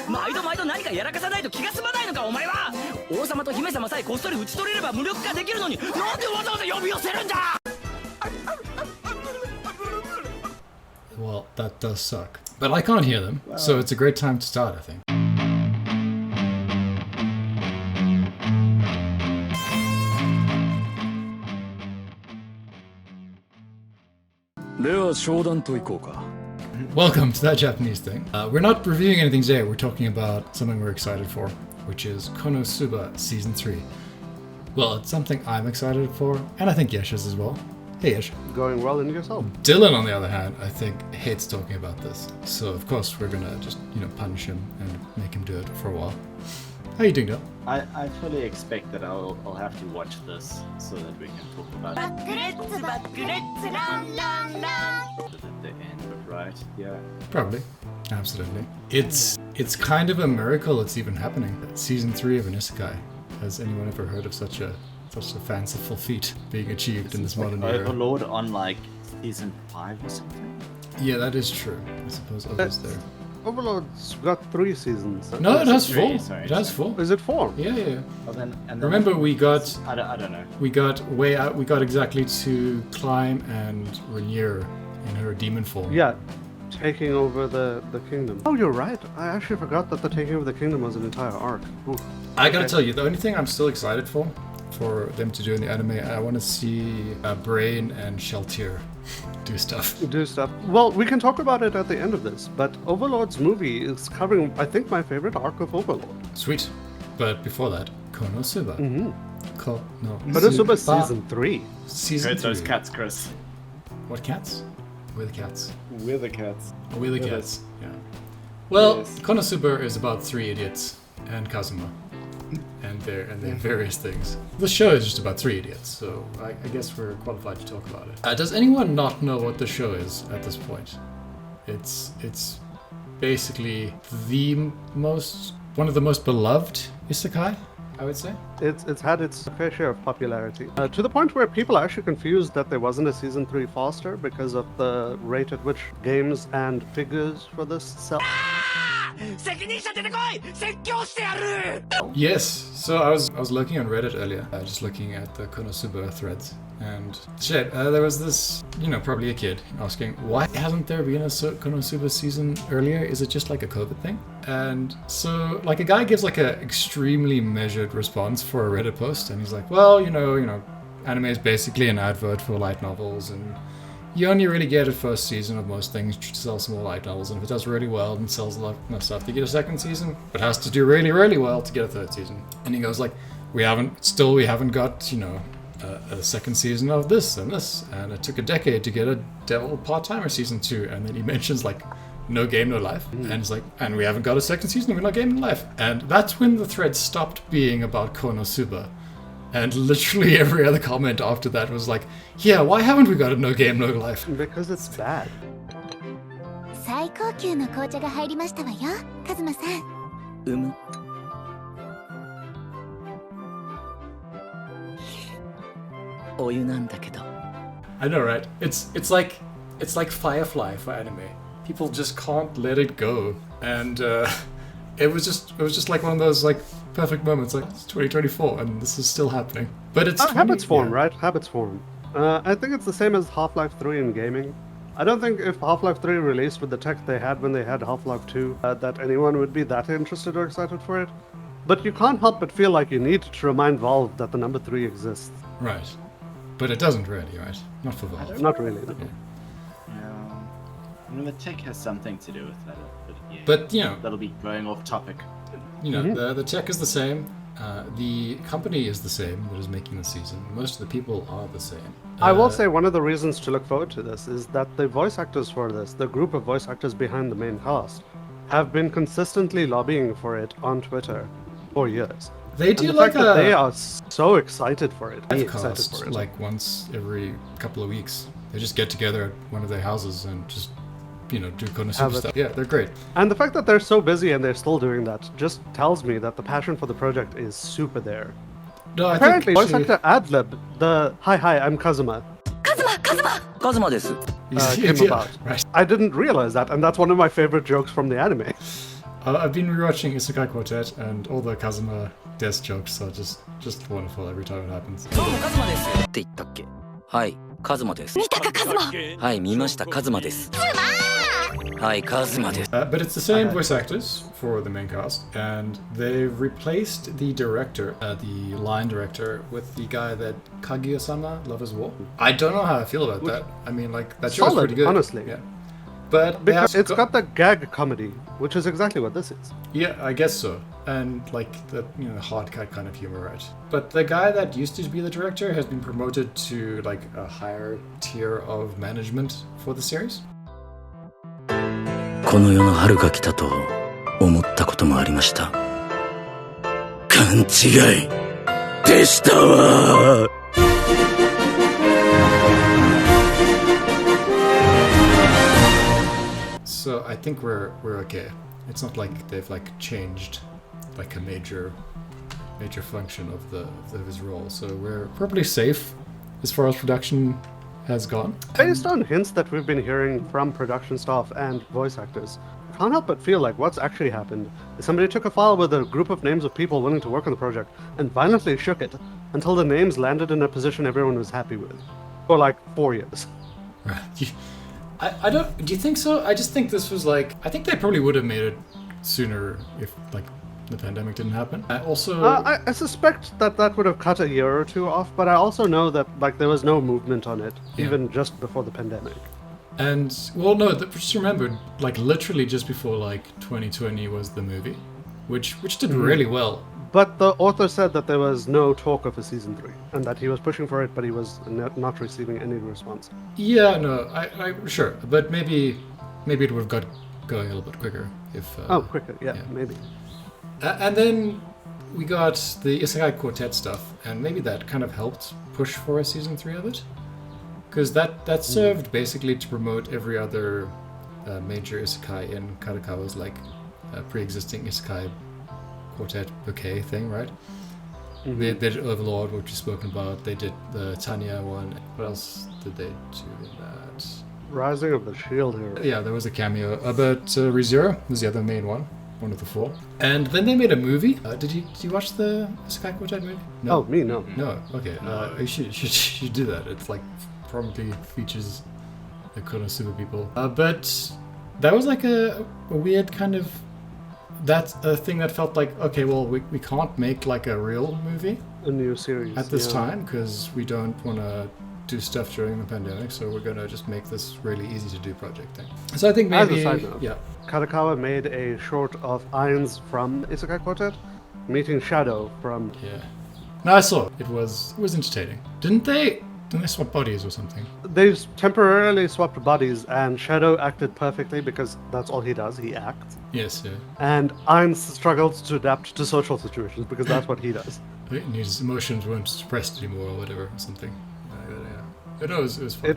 毎度毎度何かやらかさないと気が済まないのかお前は。王様と姫様さえこっそり討ち取れれば無力化できるのに、なんでわざわざ呼び寄せるんだ。 Well, that does suck. But I can't hear them, so it's a great time to start, I think. では商談といこうか。 Welcome to that Japanese thing. We're not reviewing anything today, we're talking about something we're excited for, which is Konosuba Season 3. Well, it's something I'm excited for, and I think Yesh is as well. Hey Yesh. Going well in yourself. Dylan, on the other hand, I think hates talking about this. So of course we're gonna just, punish him and make him do it for a while. How you doing, Dylan? I fully expect that I'll have to watch this so that we can talk about it at the end, but right? Yeah. Probably. Absolutely. It's kind of a miracle it's even happening. Season 3 of an isekai. Has anyone ever heard of such a fanciful feat being achieved in this modern era? Overlord on like season 5 or something? Yeah, that is true. I suppose others there. Overlord's got 3 seasons. No, it has 4. Sorry, It has 4. Is it 4? Yeah. Well, then Remember, we got I don't know. we got way out. We got exactly to Climb and Rainier in her demon form. Yeah, taking over the kingdom. Oh, you're right. I actually forgot that the taking over the kingdom was an entire arc. Ooh. I gotta tell you, the only thing I'm still excited for them to do in the anime, I want to see Brain and Sheltier do stuff. Well, we can talk about it at the end of this, but Overlord's movie is covering, I think, my favorite arc of Overlord. Sweet. But before that, Konosuba. Mm-hmm. Konosuba Season 3. Season Heard 3. those cats, Chris. What cats? We're the cats. We're the cats. Oh, we're the cats. Yeah. Well, Yes. Konosuba is about 3 idiots and Kazuma. And their various things. The show is just about 3 idiots, so I guess we're qualified to talk about it. Does anyone not know what the show is at this point? It's basically one of the most beloved isekai, I would say. It's had its fair share of popularity. To the point where people are actually confused that there wasn't a Season 3 faster because of the rate at which games and figures for this sell. Yes, so I was looking on Reddit earlier, just looking at the Konosuba threads, and there was this, probably a kid asking, why hasn't there been a Konosuba season earlier? Is it just like a COVID thing? And so, like, a guy gives like a extremely measured response for a Reddit post, and he's like, well, anime is basically an advert for light novels, and you only really get a first season of most things to sell some more light novels, and if it does really well and sells a lot of stuff to get a second season, it has to do really, really well to get a third season. And he goes like, we haven't got, a second season of this, and it took a decade to get a Devil Part-Timer season 2, and then he mentions like, no game, no life, and it's like, and we haven't got a second season of No Game, No Life. And that's when the thread stopped being about Konosuba. And literally every other comment after that was like, yeah, why haven't we got a No Game, No Life? Because it's bad. 最高級の紅茶が入りましたわよ、カズマさん。お湯なんだけど。 I know, right? It's like Firefly for anime. People just can't let it go, and it was just like one of those like perfect moments. Like, it's 2024 and this is still happening. But it's habits form, right? Habits form. I think it's the same as Half-Life 3 in gaming. I don't think if Half-Life 3 released with the tech they had when they had Half-Life 2, that anyone would be that interested or excited for it. But you can't help but feel like you need to remind Valve that the number 3 exists. Right. But it doesn't really, right? Not for Valve. Not really. No. I mean, the tech has something to do with that, But that'll be going off topic. The tech is the same. The company is the same that is making the season. Most of the people are the same. I will say one of the reasons to look forward to this is that the voice actors for this, the group of voice actors behind the main cast, have been consistently lobbying for it on Twitter for years. They do and the like fact that they are so excited for it. Cast, like once every couple of weeks. They just get together at one of their houses and just do Konosuba stuff. Yeah, they're great. And the fact that they're so busy and they're still doing that just tells me that the passion for the project is super there. No, apparently, voice actor Adlib, the hi, I'm Kazuma. Kazuma desu. Came about. Right. I didn't realize that, and that's one of my favorite jokes from the anime. I've been rewatching Isekai Quartet, and all the Kazuma death jokes are just wonderful every time it happens. どうもカズマですって言ったっけ。はいカズマです。見たかカズマ。はい見ましたカズマです。はいカズマです。 But it's the same voice actors for the main cast, and they've replaced the director, the line director, with the guy that Kaguya-sama, Love is War. I don't know how I feel about that. I mean, like, that show's Solid, pretty good. honestly. Yeah. But Because it's got the gag comedy, which is exactly what this is. Yeah, I guess so. And like the hard cut kind of humor, right? But the guy that used to be the director has been promoted to like a higher tier of management for the series. この世の春が来たと思ったこともありました。勘違いでしたわ。So I think we're okay. It's not like they've like changed like a major function of his role. So we're probably safe as far as production has gone. Based on hints that we've been hearing from production staff and voice actors, I can't help but feel like what's actually happened is somebody took a file with a group of names of people willing to work on the project and violently shook it until the names landed in a position everyone was happy with. For like 4 years. I don't. Do you think so? I just think this was like. I think they probably would have made it sooner if like the pandemic didn't happen. I also. I suspect that would have cut a year or two off, but I also know that like there was no movement on it even just before the pandemic. And well, no. Just remember, like literally just before like 2020 was the movie, which did really well. But the author said that there was no talk of a season 3, and that he was pushing for it, but he was not receiving any response. Yeah, no, I sure, but maybe it would have got going a little bit quicker if. Quicker, yeah. Maybe. And then we got the Isekai Quartet stuff, and maybe that kind of helped push for a season 3 of it, because that served basically to promote every other major Isekai in Kadokawa's like pre-existing Isekai Quartet bouquet thing, right? They did Overlord, which we've spoken about. They did the Tanya one. What else did they do in that? Rising of the Shield Hero. Yeah, there was a cameo. But ReZero was the other main one of the 4. And then they made a movie. Did you watch the Isekai Quartet movie? No. Oh, me, no. No. Okay. You should do that. It's like probably features the Konosuba people. But that was like a weird kind of. That's a thing that felt like, okay, well, we can't make like a real movie A new series. at this time because we don't want to do stuff during the pandemic, so we're going to just make this really easy to do project thing. So I think As maybe, a side note, yeah. Kadokawa made a short of Irons from Isekai Quartet, meeting Shadow from... Yeah. No, I saw it. It was entertaining. Didn't they swap bodies or something? They temporarily swapped bodies, and Shadow acted perfectly because that's all he does, he acts. Yes, yeah. And Irons struggled to adapt to social situations because that's what he does. His emotions weren't suppressed anymore or whatever, or something. Yeah. It was fun.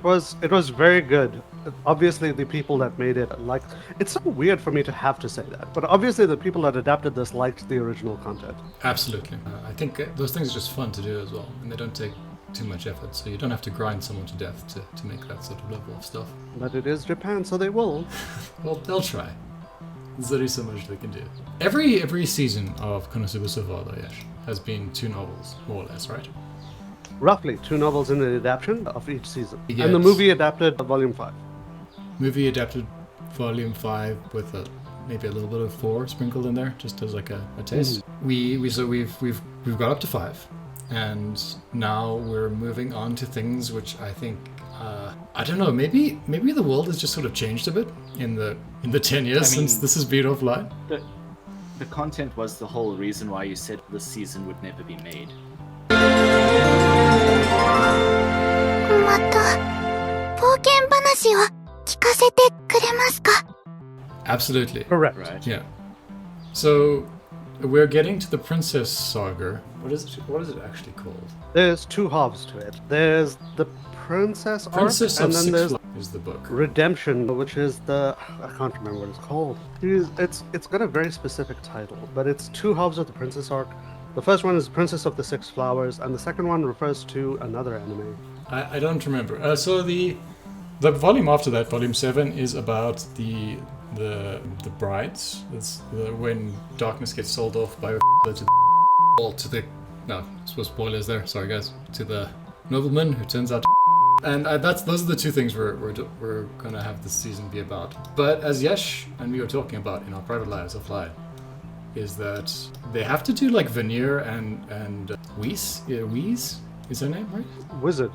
It was very good. Obviously, the people that made it like it's so weird for me to have to say that, but obviously the people that adapted this liked the original content. Absolutely. I think those things are just fun to do as well, and they don't take too much effort, so you don't have to grind someone to death to make that sort of level of stuff. But it is Japan, so they will. Well, they'll try. There's only so much they can do. Every season of Konosuba so far, though, Yash, has been 2 novels, more or less, right? Roughly 2 novels in the adaptation of each season, Yes. and the movie adapted Volume 5. Movie adapted Volume 5 with maybe a little bit of 4 sprinkled in there, just as like a taste. We've got up to 5. And now we're moving on to things which I think I don't know. Maybe the world has just sort of changed a bit in the 10 years since this has been offline. The content was the whole reason why you said this season would never be made. また冒険話を聞かせてくれますか？ Absolutely. Correct. Right. Yeah. So we're getting to the Princess Saga. What is it actually called? There's 2 halves to it. There's the Princess arc, Princess and of then Six there's Flags is the book. Redemption, which is the I can't remember what it's called. It's got a very specific title, but it's 2 halves of the Princess arc. The first one is Princess of the Six Flowers, and the second one refers to another anime. I don't remember. So the volume after that, volume 7, is about the the brides. It's when darkness gets sold off by to the no, spoilers there. Sorry guys. To the nobleman who turns out. And those are the two things we're gonna have this season be about. But as Yesh and we were talking about in our private lives offline, is that they have to do like Veneer and Whis. Yeah, Whis is her name, right? Wizard.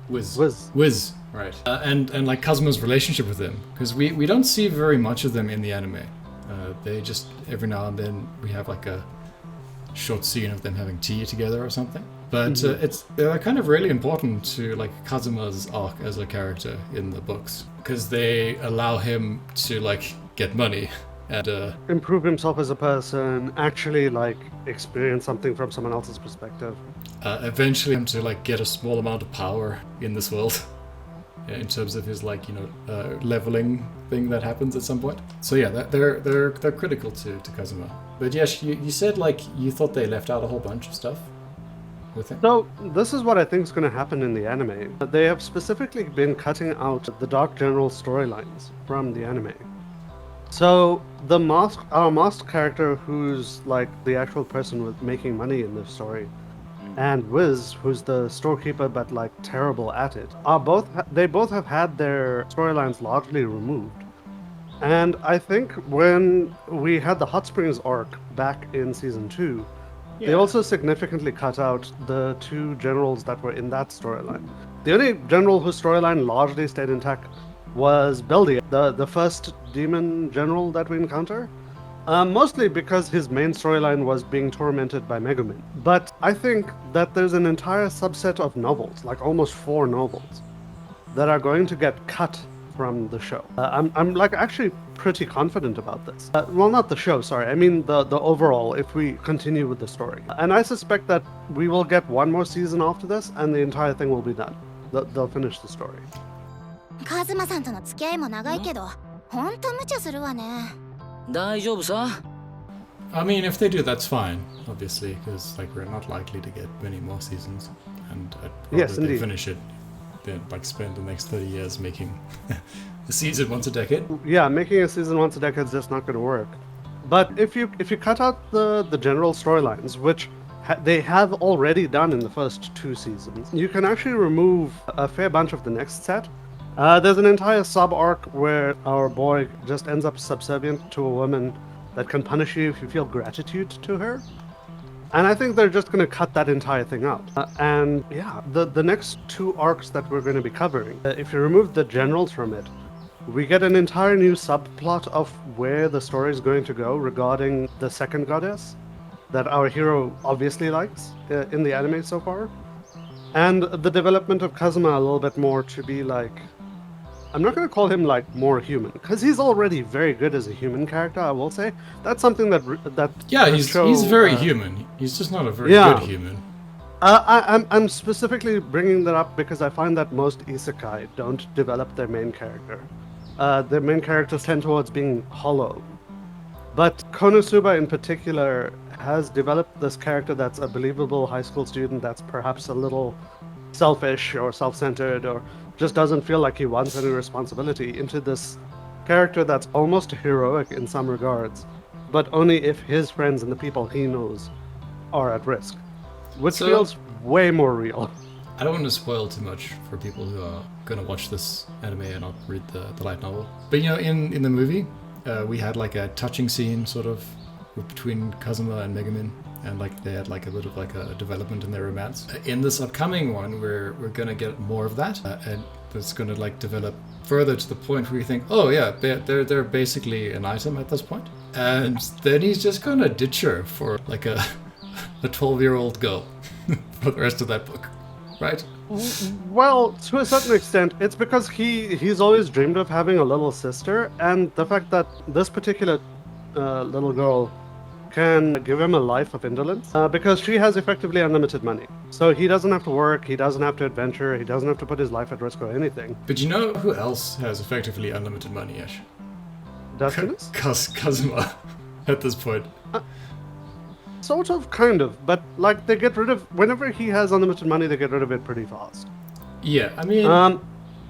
Wiz, right? And like Kazuma's relationship with him, because we don't see very much of them in the anime. They just every now and then we have like a short scene of them having tea together or something. But they're kind of really important to like Kazuma's arc as a character in the books, because they allow him to like get money and improve himself as a person, actually like experience something from someone else's perspective. Eventually him to like get a small amount of power in this world in terms of his like leveling thing that happens at some point. So yeah, they're critical to Kazuma. But yes, you said like you thought they left out a whole bunch of stuff with him. So this is what I think is going to happen in the anime. They have specifically been cutting out the Dark General storylines from the anime. So our masked character, who's like the actual person with making money in this story, and Wiz, who's the storekeeper but like terrible at it, they both have had their storylines largely removed. And I think when we had the Hot Springs arc back in season 2, they also significantly cut out the two generals that were in that storyline. The only general whose storyline largely stayed intact was Beldia, the first demon general that we encounter. Mostly because his main storyline was being tormented by Megumin. But I think that there's an entire subset of novels, like almost 4 novels, that are going to get cut from the show. I'm like actually pretty confident about this. Well, not the show, sorry. I mean the overall, if we continue with the story. And I suspect that we will get one more season after this, and the entire thing will be done. They'll finish the story. カズマさんとの付き合いも長いけど、ほんと無茶するわね。大丈夫さ I mean, if they do, that's fine, obviously, because like we're not likely to get many more seasons, and I'd rather Yes, they indeed. finish it than like spend the next 30 years making a season once a decade. Yeah, making a season once a decade is just not going to work. But if you cut out the general storylines, which they have already done in the first 2 seasons, you can actually remove a fair bunch of the next set. There's an entire sub-arc where our boy just ends up subservient to a woman that can punish you if you feel gratitude to her. And I think they're just going to cut that entire thing out. And yeah, the next 2 arcs that we're going to be covering, if you remove the generals from it, we get an entire new subplot of where the story is going to go regarding the second goddess that our hero obviously likes in the anime so far. And the development of Kazuma a little bit more to be like, I'm not going to call him like more human, because he's already very good as a human character, I will say. That's something that Yeah, the he's show, very human. He's just not a very Yeah. good human. I'm specifically bringing that up because I find that most isekai don't develop their main character. Their main characters tend towards being hollow. But Konosuba in particular has developed this character that's a believable high school student that's perhaps a little selfish or self-centered or just doesn't feel like he wants any responsibility, into this character that's almost heroic in some regards, but only if his friends and the people he knows are at risk, which So- feels way more real. I don't want to spoil too much for people who are going to watch this anime and not read the light novel. But in the movie, we had like a touching scene sort of between Kazuma and Megumin, and like they had like a bit of like a development in their romance. In this upcoming one, we're gonna get more of that, and it's gonna like develop further to the point where you think, oh yeah, they're basically an item at this point, and then he's just gonna ditch her for like a 12-year-old girl for the rest of that book, right? Well, to a certain extent, it's because he's always dreamed of having a little sister, and the fact that this particular little girl can give him a life of indolence, because she has effectively unlimited money. So he doesn't have to work, he doesn't have to adventure, he doesn't have to put his life at risk or anything. But you know who else has effectively unlimited money, Ash? Dustinus? Kazuma, at this point. Sort of, kind of, but like they get rid of, whenever he has unlimited money, they get rid of it pretty fast. Yeah, I mean,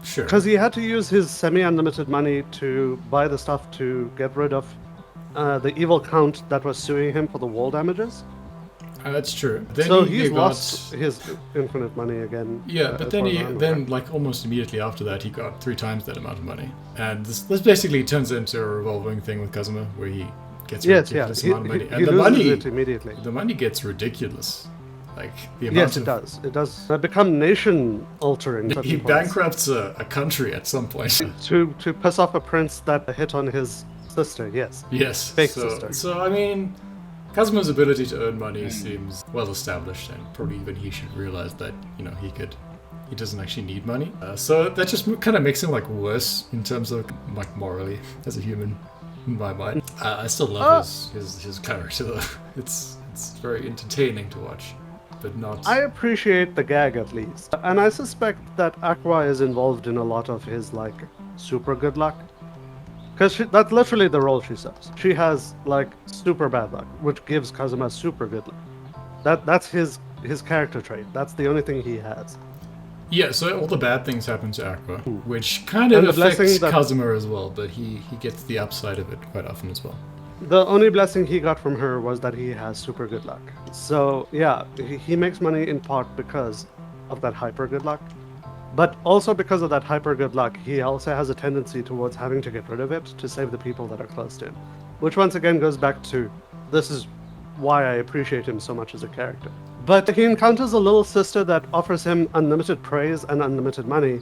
Sure. Because he had to use his semi-unlimited money to buy the stuff to get rid of the evil count that was suing him for the wall damages. That's true. Then So he he's got, lost his infinite money again. Yeah, but as then far as I'm aware. like almost immediately after that, he got 3 times that amount of money, and this basically turns into a revolving thing with Kazuma, where he gets a ridiculous amount of money, and he the loses money it immediately. the money gets ridiculous, like the amount Yes, of, it does. It does become nation altering. He bankrupts a country at some point. to piss off a prince that hit on his sister. Yes. Yes, Fake so, sister. So I mean, Kazuma's ability to earn money seems well established, and probably even he should realize that he doesn't actually need money. So that just kind of makes him like worse in terms of like morally as a human, in my mind. I still love his character though. It's very entertaining to watch, but not. I appreciate the gag at least, and I suspect that Aqua is involved in a lot of his like super good luck. Because that's literally the role she serves. She has like super bad luck, which gives Kazuma super good luck. That's his character trait. That's the only thing he has. Yeah, so all the bad things happen to Aqua, which kind of And the affects blessing that- Kazuma as well, but he gets the upside of it quite often as well. The only blessing he got from her was that he has super good luck. So yeah, he makes money in part because of that hyper good luck. But also because of that hyper good luck, he also has a tendency towards having to get rid of it to save the people that are close to him. Which once again goes back to, this is why I appreciate him so much as a character. But he encounters a little sister that offers him unlimited praise and unlimited money,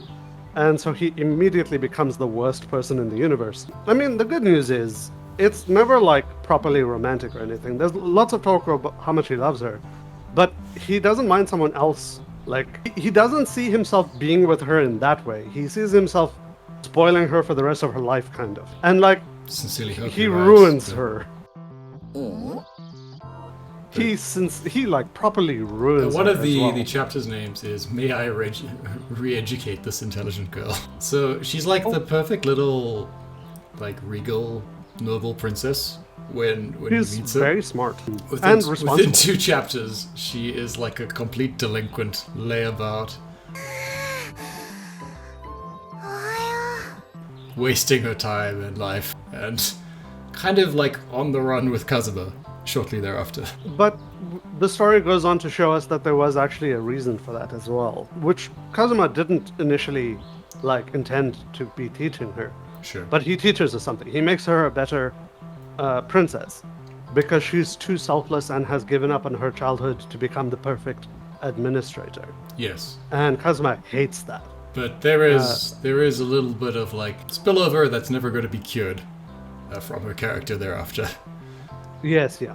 and so he immediately becomes the worst person in the universe. I mean, the good news is, it's never like properly romantic or anything. There's lots of talk about how much he loves her, but he doesn't mind someone else. Like, he doesn't see himself being with her in that way. He sees himself spoiling her for the rest of her life, kind of. And like, Sincerely hope he you're right, ruins but- her. He like properly ruins One her of as well. the chapter's names is "May I re-educate this intelligent girl." So she's like the perfect little, like regal, noble princess. When She's he meets her, very smart within, and responsible. within 2 chapters, she is like a complete delinquent, layabout, wasting her time and life, and kind of like on the run with Kazuma shortly thereafter. But the story goes on to show us that there was actually a reason for that as well, which Kazuma didn't initially like intend to be teaching her. Sure. But he teaches her something. He makes her a better princess because she's too selfless and has given up on her childhood to become the perfect administrator. Yes. And Kazuma hates that. But there is a little bit of like spillover that's never going to be cured from her character thereafter. Yes, yeah.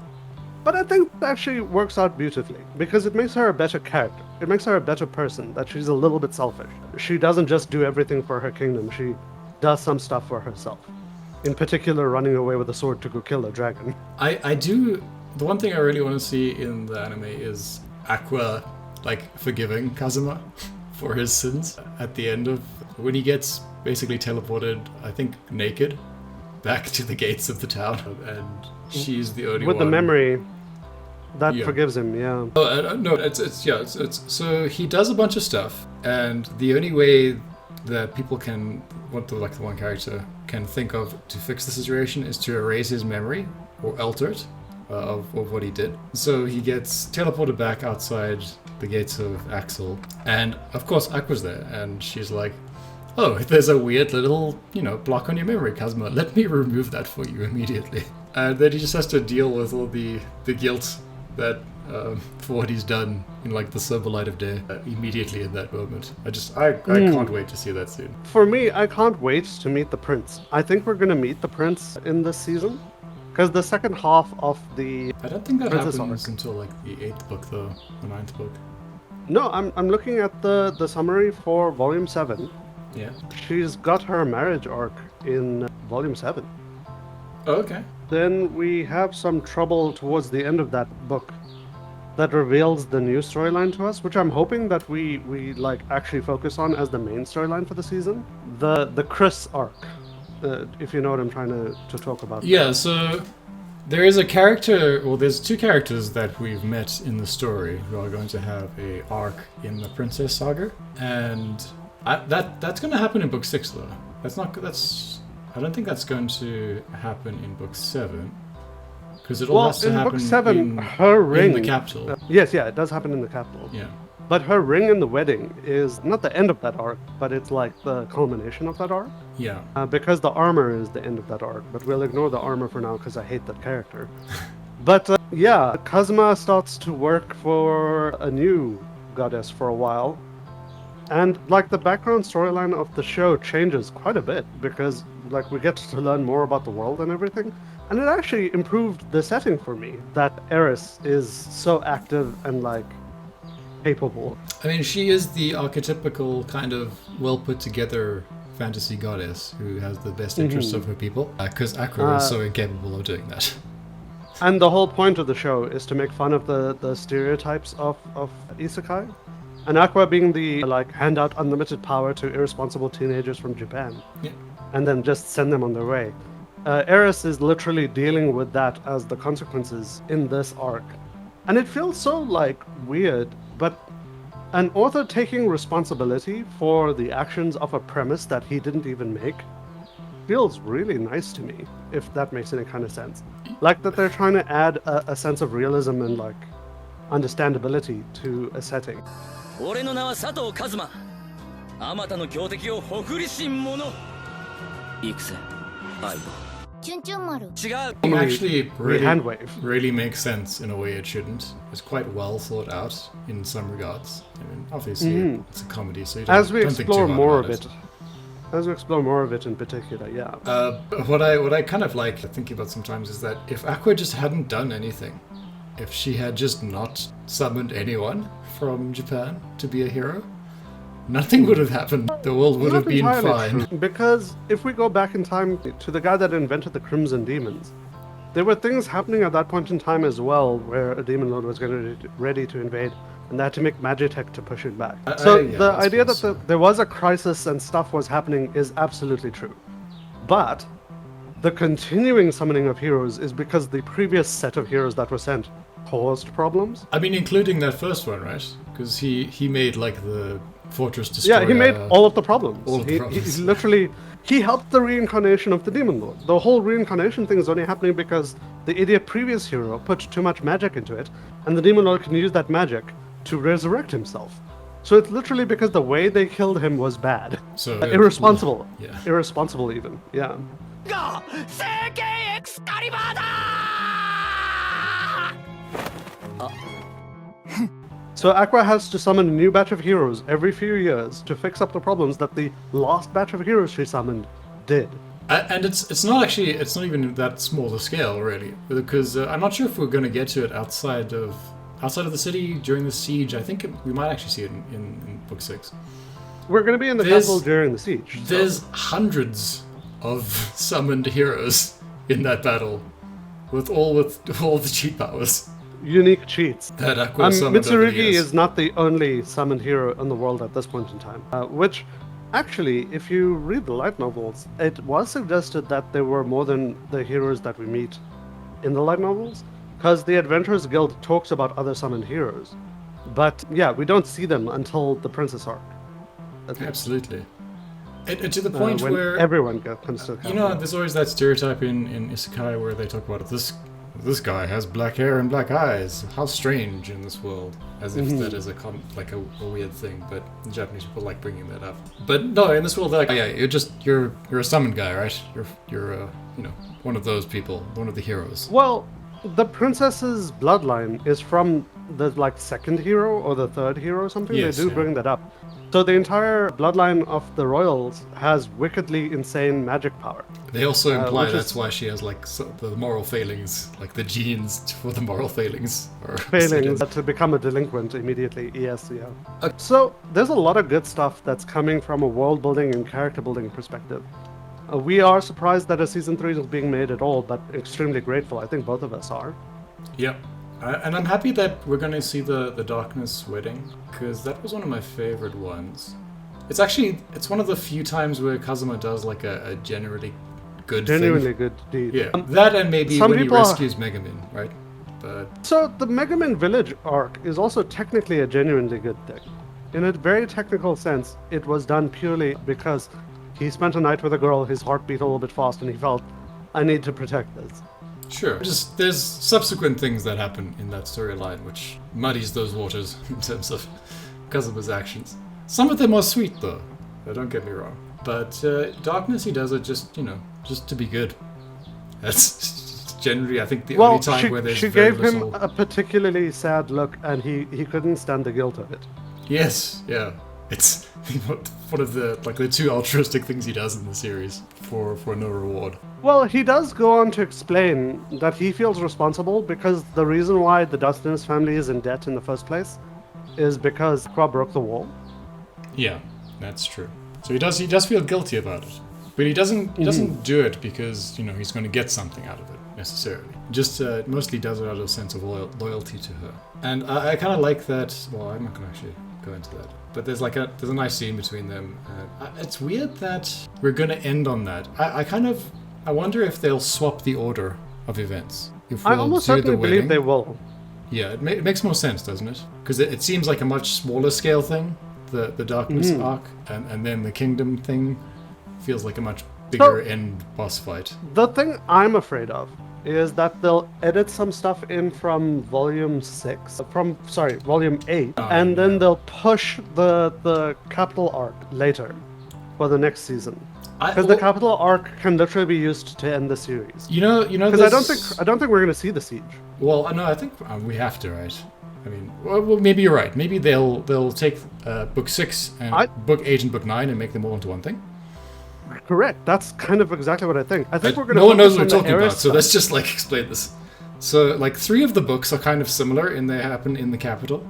But I think it actually works out beautifully because it makes her a better character. It makes her a better person, that she's a little bit selfish. She doesn't just do everything for her kingdom, she does some stuff for herself. In particular, running away with a sword to go kill a dragon. I do. The one thing I really want to see in the anime is Aqua, like, forgiving Kazuma for his sins at the end of when he gets basically teleported, I think naked, back to the gates of the town, and she's the only With one. the memory that Yeah. forgives him, yeah. Oh, no, it's so he does a bunch of stuff, and the only way that people can, the one character can think of to fix the situation is to erase his memory or alter it of what he did. So he gets teleported back outside the gates of Axel, and of course Aqua's there, and she's like, "Oh, there's a weird little, block on your memory, Kazuma. Let me remove that for you immediately." And then he just has to deal with all the guilt that for what he's done in like the sober light of day immediately in that moment. I can't wait to see that soon. For me, I can't wait to meet the prince. I think we're gonna meet the prince in this season. Because the second half of the... I don't think that Princess happens arc. until like the 8th book though, the 9th book. No, I'm looking at the summary for Volume 7. Yeah. She's got her marriage arc in Volume 7. Oh, okay. Then we have some trouble towards the end of that book that reveals the new storyline to us, which I'm hoping that we like actually focus on as the main storyline for the season. The Chris arc, if you know what I'm trying to talk about. Yeah, so there is a character, well, there's 2 characters that we've met in the story who are going to have a arc in the Princess Saga, and That's going to happen in book 6 though. I don't think that's going to happen in book 7 because it all has to in happen book 7, in, her ring. in the capital. Yes, yeah, it does happen in the capital. Yeah. But her ring in the wedding is not the end of that arc, but it's like the culmination of that arc. Yeah. Because the armor is the end of that arc, but we'll ignore the armor for now because I hate that character. But yeah, Kazuma starts to work for a new goddess for a while. And like the background storyline of the show changes quite a bit because like we get to learn more about the world and everything. And it actually improved the setting for me that Eris is so active and like capable. I mean, she is the archetypical kind of well put together fantasy goddess who has the best interests of her people because Aqua is so incapable of doing that. And the whole point of the show is to make fun of the stereotypes of isekai. And Aqua being the like hand out unlimited power to irresponsible teenagers from Japan. Yeah. And then just send them on their way. Eris is literally dealing with that as the consequences in this arc. And it feels so like weird, but an author taking responsibility for the actions of a premise that he didn't even make feels really nice to me, if that makes any kind of sense. Like that they're trying to add a sense of realism and like understandability to a setting. 俺の名は佐藤一馬。あまたの強敵を誇りし者。行くぜ、相棒。チュンチュン丸。違う。 It actually hand wave. really makes sense in a way it shouldn't. It's quite well thought out in some regards. I mean, obviously it's a comedy, so you don't, As we don't think too explore hard more about of it. As we explore more of it in particular, yeah. What I kind of like thinking about sometimes is that if Aqua just hadn't done anything, if she had just not summoned anyone from Japan to be a hero, nothing would have happened. The world would have Not been entirely fine. true, because if we go back in time to the guy that invented the Crimson Demons, there were things happening at that point in time as well where a demon lord was getting ready to invade, and they had to make Magitech to push it back. So yeah, the that's idea that possible. there was a crisis and stuff was happening is absolutely true. But the continuing summoning of heroes is because the previous set of heroes that were sent caused problems. I mean, including that first one, right? Because he made like the Fortress Destroyer. Yeah, he made all of the problems. all of the He problems. literally, he helped the reincarnation of the Demon Lord. The whole reincarnation thing is only happening because the idiot previous hero put too much magic into it, and the Demon Lord can use that magic to resurrect himself. So it's literally because the way they killed him was bad. So Irresponsible. Yeah. Irresponsible even, yeah. が聖剣エクスカリバーだ。 So Aqua has to summon a new batch of heroes every few years to fix up the problems that the last batch of heroes she summoned did. And it's not even that small a scale really, because I'm not sure if we're going to get to it outside of the city during the siege. I think we might actually see it in book 6. We're going to be in the There's- capital during the siege. so- There's hundreds of summoned heroes in that battle, with all the cheat powers unique cheats. that Aqua summoned over the Mitsurugi years. is not the only summoned hero in the world at this point in time. Which, actually, if you read the light novels, it was suggested that there were more than the heroes that we meet in the light novels, because the Adventurers Guild talks about other summoned heroes. But yeah, we don't see them until the Princess arc. Absolutely. To the point when where everyone comes to the you capital. know, there's always that stereotype in isekai where they talk about this guy has black hair and black eyes. How strange in this world, as if that is a weird thing. But the Japanese people like bringing that up. But no, in this world, they're like, yeah, you're a summoned guy, right? You're one of those people, one of the heroes. Well, the princess's bloodline is from the second hero or the third hero or something. Yes, they do yeah. bring that up. So the entire bloodline of the royals has wickedly insane magic power. They also imply which that's is- why she has the moral failings, like the genes for the moral failings. Or Failings to become a delinquent immediately. Yes, yeah. Okay. So there's a lot of good stuff that's coming from a world building and character building perspective. We are surprised that a season 3 is being made at all, but extremely grateful. I think both of us are. Yep. And I'm happy that we're going to see the Darkness Wedding, because that was one of my favorite ones. It's one of the few times where Kazuma does like a generally good Genuinely thing. good deed. Yeah, that and maybe some when he people are- rescues Megamin, right? But So the Mega Man Village arc is also technically a genuinely good thing. in a very technical sense, it was done purely because he spent a night with a girl, his heart beat a little bit fast, and he felt, I need to protect this. Sure. Just there's subsequent things that happen in that storyline which muddies those waters in terms of Kazuma's actions. Some of them are sweet though. Don't get me wrong. But Darkness, he does it just, just to be good. That's generally, I think, the only time where there's she very gave little... him a particularly sad look, and he couldn't stand the guilt of it. Yes, yeah. It's one of the two altruistic things he does in the series for no reward. Well, he does go on to explain that he feels responsible because the reason why the Dustinus family is in debt in the first place is because Aqua broke the wall. Yeah, that's true. So he does feel guilty about it. But he doesn't do it because, he's going to get something out of it, necessarily. Just mostly does it out of a sense of loyalty to her. And I kind of like that. Well, I'm not going to actually go into that. But there's a nice scene between them. It's weird that we're going to end on that. I wonder if they'll swap the order of events. If I almost certainly believe they will. Yeah, it makes more sense, doesn't it? Because it seems like a much smaller scale thing, the Darkness arc, and then the Kingdom thing feels like a much bigger end boss fight. The thing I'm afraid of is that they'll edit some stuff in from volume 8, and then they'll push the capital arc later for the next season. Because the capital arc can literally be used to end the series. Because I don't think we're going to see the siege. Well, no, I think we have to, right? I mean, well, maybe you're right. Maybe they'll take book 6 and book 8 and book 9 and make them all into one thing. Correct. That's kind of exactly what I think. I think we're going to. No one knows what we're talking about, so let's just explain this. So 3 of the books are kind of similar in they happen in the capital,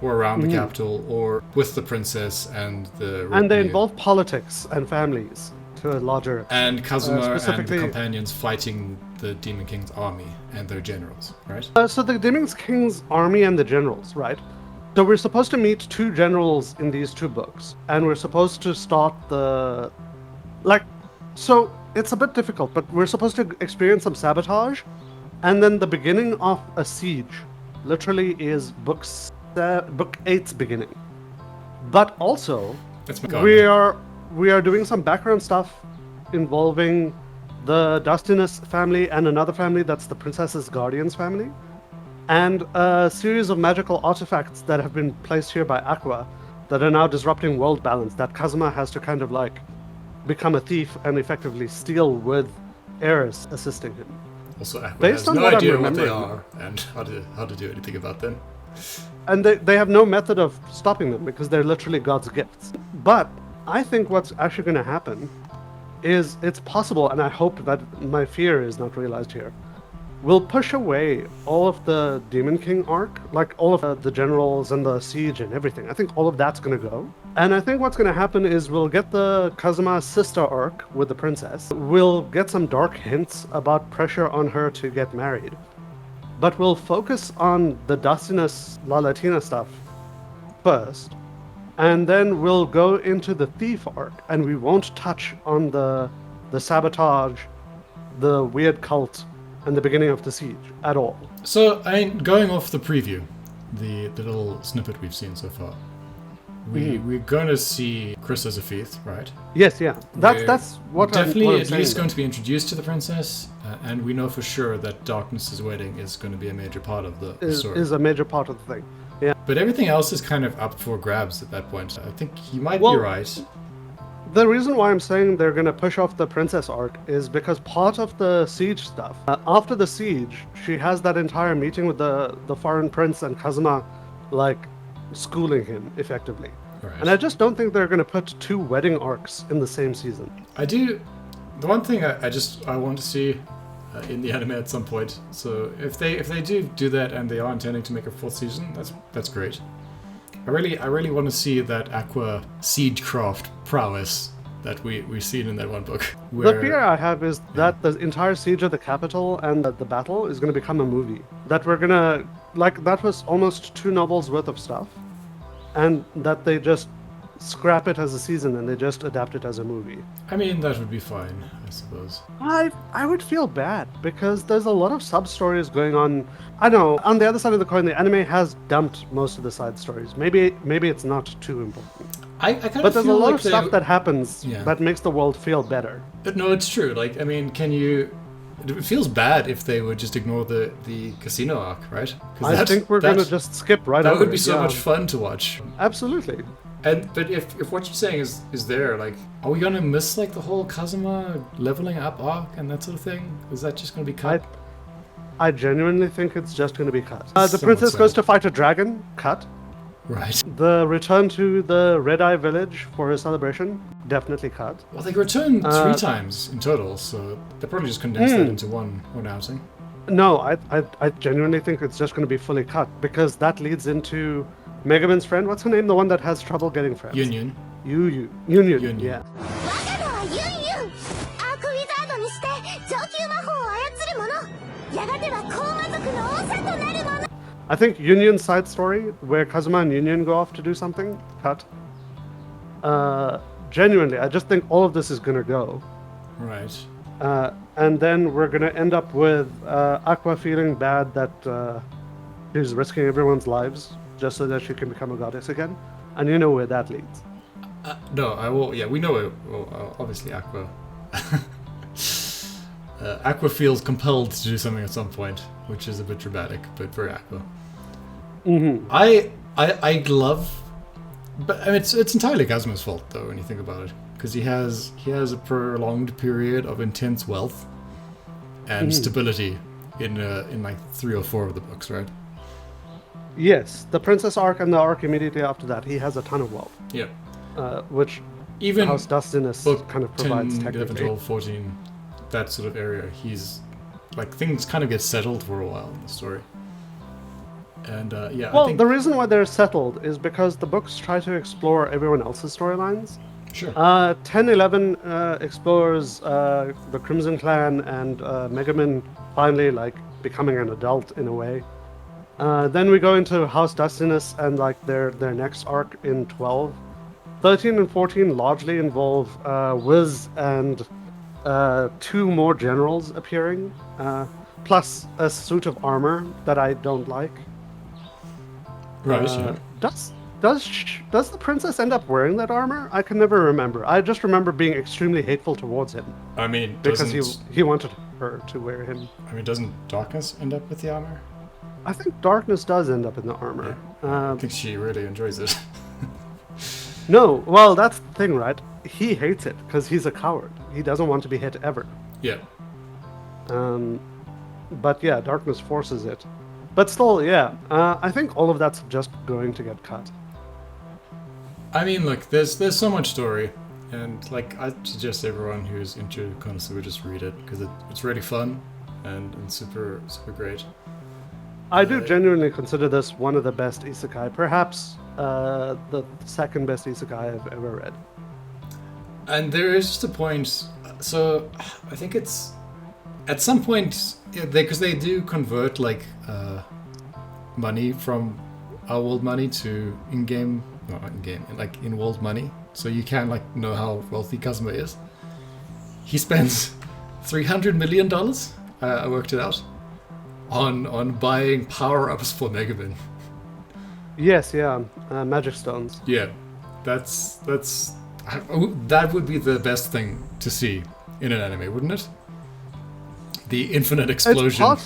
or around the capital, or with the princess and the. And they involve politics and families to a larger. And Kazuma and the companions fighting the Demon King's army and their generals, right? So the Demon King's army and the generals, right? So we're supposed to meet 2 generals in these 2 books, and we're supposed to start the. So it's a bit difficult, but we're supposed to experience some sabotage, and then the beginning of a siege literally is book 8's beginning. But also, we are doing some background stuff involving the Dustinus family and another family that's the Princess's Guardian's family, and a series of magical artifacts that have been placed here by Aqua that are now disrupting world balance that Kazuma has to kind of become a thief and effectively steal with Eris assisting him. Also, Aqua Based has on no what idea I'm what they remembering, are and how to do anything about them. And they have no method of stopping them because they're literally God's gifts. But I think what's actually going to happen is it's possible, and I hope that my fear is not realized here, we'll push away all of the Demon King arc, all of the generals and the siege and everything. I think all of that's going to go. And I think what's going to happen is we'll get the Kazuma sister arc with the princess. We'll get some dark hints about pressure on her to get married. But we'll focus on the Dustinus La Latina stuff first. And then we'll go into the thief arc, and we won't touch on the sabotage, the weird cult, and the beginning of the siege at all. So, going off the preview, the little snippet we've seen so far, we're going to see Chris as a thief, right? Yes, yeah. That's what definitely I'm at saying, least going to be introduced to the princess, and we know for sure that Darkness's wedding is going to be a major part of the story. Is a major part of the thing. Yeah. But everything else is kind of up for grabs at that point. I think you might be right. The reason why I'm saying they're going to push off the princess arc is because part of the siege stuff, after the siege, she has that entire meeting with the foreign prince and Kazuma, schooling him, effectively. Right. And I just don't think they're going to put 2 wedding arcs in the same season. The one thing I want to see in the anime at some point. So if they do that and they are intending to make a 4th season, that's great. I really want to see that Aqua siegecraft prowess that we've seen in that one book. The fear I have is that the entire siege of the capital and the battle is going to become a movie. That we're going to, that was almost 2 novels worth of stuff. And that they just scrap it as a season and they just adapt it as a movie. I mean, that would be fine, I suppose. I would feel bad because there's a lot of sub stories going on. I know on the other side of the coin, the anime has dumped most of the side stories. Maybe it's not too important. I kind But of there's a feel lot like of stuff that happens Yeah. that makes the world feel better. No, it's true. Like, I mean, it feels bad if they would just ignore the casino arc, right? 'Cause I think we're going to just skip right over That would be it, so yeah. much fun to watch. Absolutely. But if what you're saying is there, like, are we gonna miss like the whole Kazuma leveling up arc and that sort of thing? Is that just gonna be cut? I genuinely think it's just going to be cut. The Somewhat princess sad. goes to fight a dragon, cut. Right. The return to the Red Eye village for a celebration, definitely cut. Well, they return 3 times in total, so they probably just condensed that into one outing. No, I genuinely think it's just going to be fully cut because that leads into Megaman's friend. What's her name? The one that has trouble getting friends. Union. Union. Union. Yeah. 我が名はユンユン。アークウィザードにして上級魔法を操る者。やがては高魔族の長となる者。 I think Union's side story, where Kazuma and Union go off to do something, cut. Genuinely, I just think all of this is going to go. Right. And then we're going to end up with Aqua feeling bad that she's risking everyone's lives just so that she can become a goddess again. And you know where that leads. No, I will. Yeah, we know it. Well, obviously, Aqua. Aqua feels compelled to do something at some point, which is a bit dramatic, but very Aqua. Mm-hmm. I love, but I mean, it's entirely Kazuma's fault though when you think about it, because he has a prolonged period of intense wealth and stability in like 3 or 4 of the books, right? Yes, the Princess arc and the arc immediately after that, he has a ton of wealth, Yeah. which Even House Dustinus book kind of 10, provides 11, technically. 12, 14, that sort of area, he's like things kind of get settled for a while in the story. And yeah, Well, I think the reason why they're settled is because the books try to explore everyone else's storylines. sure. 1011 explores the Crimson Clan and Megaman finally like becoming an adult in a way. Then we go into House Dustinus and like their next arc in 12. 13 and 14 largely involve Wiz and 2 more generals appearing, plus a suit of armor that I don't like. Right. Yeah. Does the princess end up wearing that armor? I can never remember. I just remember being extremely hateful towards him I mean, because doesn't he wanted her to wear him. doesn't Darkness end up with the armor? I think Darkness does end up in the armor. I think she really enjoys it. No, well, that's the thing, right? He hates it because he's a coward. He doesn't want to be hit ever. Yeah. But yeah, Darkness forces it. But still, yeah, I think all of that's just going to get cut. I mean, look, there's so much story, and like I suggest everyone who's into Konosuba just read it because it's really fun and super great. I do genuinely consider this one of the best isekai, perhaps the second best isekai I've ever read. And there is just a point. So I think it's at some point because they do convert like money from our world money to in-game, not in-game, like in-world money. So you can like know how wealthy Kazuma is. He spends $300 million. I worked it out on buying power-ups for Megaman. Yes, yeah, magic stones. Yeah, that would be the best thing to see in an anime, wouldn't it? The infinite explosion.